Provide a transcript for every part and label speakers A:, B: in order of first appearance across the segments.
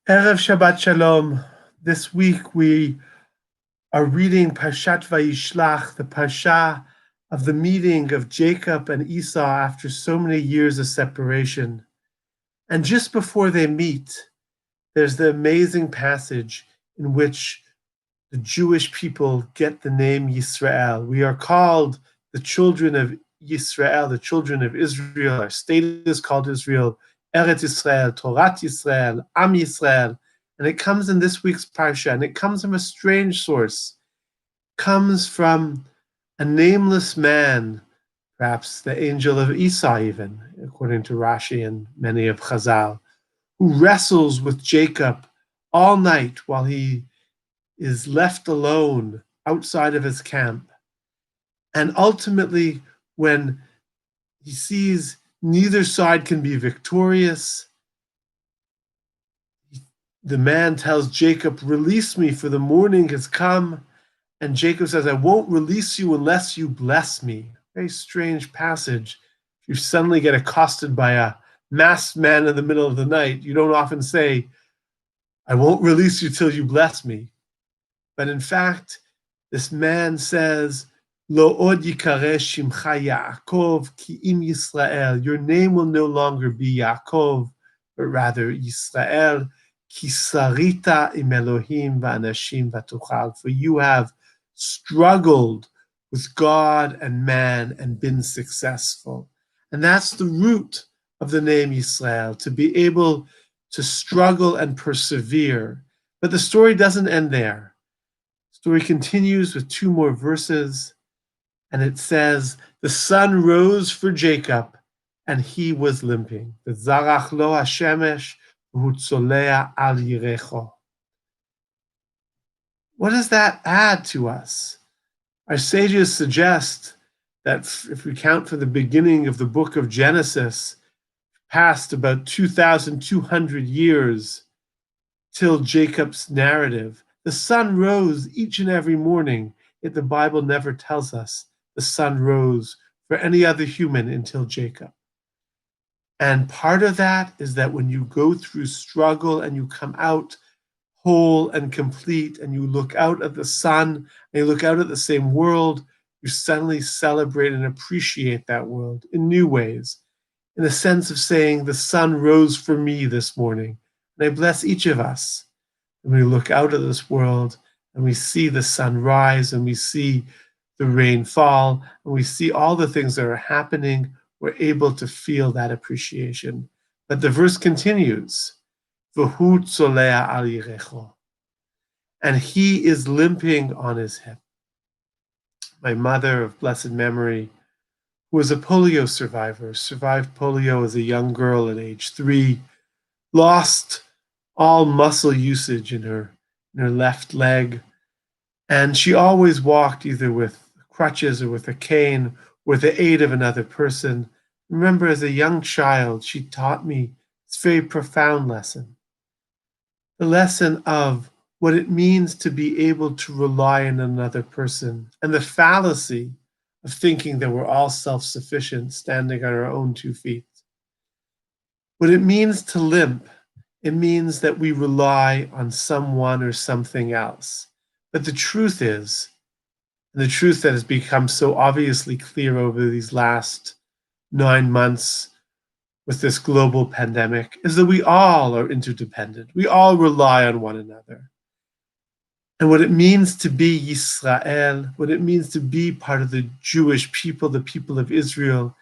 A: Erev Shabbat Shalom. This week we are reading Parshat Vayishlach, the Parsha of the meeting of Jacob and Esau after so many years of separation. And just before they meet, there's the amazing passage in which the Jewish people get the name Yisrael. We are called the children of Yisrael, the children of Israel. Our state is called Israel, Eretz Yisrael, Torat Yisrael, Am Yisrael. And it comes in this week's Parsha, and it comes from a strange source. It comes from a nameless man, perhaps the angel of Esau even, according to Rashi and many of Chazal, who wrestles with Jacob all night while he is left alone outside of his camp. And ultimately, when he sees neither side can be victorious, the man tells Jacob, "Release me, for the morning has come." And Jacob says, "I won't release you unless you bless me." Very strange passage. If you suddenly get accosted by a masked man in the middle of the night, you don't often say, "I won't release you till you bless me." But in fact, this man says, Lo od yikareh shimcha Yaakov ki im Yisrael. Your name will no longer be Yaakov, but rather Yisrael, ki sarita im Elohim va'anashim v'tuchal. For you have struggled with God and man and been successful. And that's the root of the name Yisrael, to be able to struggle and persevere. But the story doesn't end there. Story continues with two more verses, and it says, the sun rose for Jacob, and he was limping. The zarach lo hashemesh v'hutzolea al yirecho. What does that add to us? Our sages suggest that if we count from the beginning of the book of Genesis, past about 2,200 years till Jacob's narrative, the sun rose each and every morning, yet the Bible never tells us the sun rose for any other human until Jacob. And part of that is that when you go through struggle and you come out whole and complete, and you look out at the sun and you look out at the same world, you suddenly celebrate and appreciate that world in new ways, in the sense of saying, the sun rose for me this morning. And I bless each of us. And we look out at this world and we see the sun rise and we see the rain fall and we see all the things that are happening, we're able to feel that appreciation. But the verse continues, V'hu tzolea al yirecho, and he is limping on his hip. My mother of blessed memory, who was a polio survivor, survived polio as a young girl at age 3, lost all muscle usage in her left leg. And she always walked either with crutches or with a cane, with the aid of another person. Remember, as a young child, she taught me this very profound lesson. The lesson of what it means to be able to rely on another person, and the fallacy of thinking that we're all self-sufficient, standing on our own 2 feet. What it means to limp, it means that we rely on someone or something else. But the truth is, and the truth that has become so obviously clear over these last 9 months with this global pandemic, is that we all are interdependent. We all rely on one another. And what it means to be Yisrael, what it means to be part of the Jewish people, the people of Israel,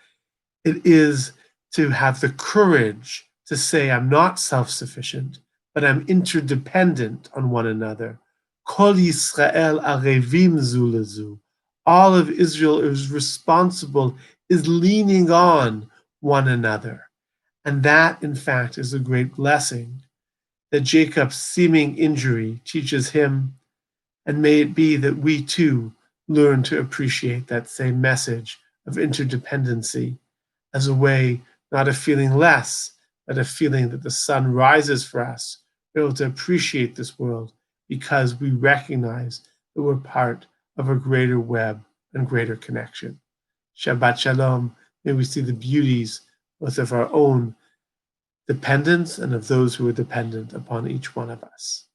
A: it is to have the courage to say, I'm not self-sufficient, but I'm interdependent on one another. Kol Yisrael arevim zu lezu. All of Israel is responsible, is leaning on one another. And that, in fact, is a great blessing that Jacob's seeming injury teaches him. And may it be that we too learn to appreciate that same message of interdependency as a way not of feeling less, but of feeling that the sun rises for us. We're able to appreciate this world because we recognize that we're part of a greater web and greater connection. Shabbat Shalom. May we see the beauties both of our own dependence and of those who are dependent upon each one of us.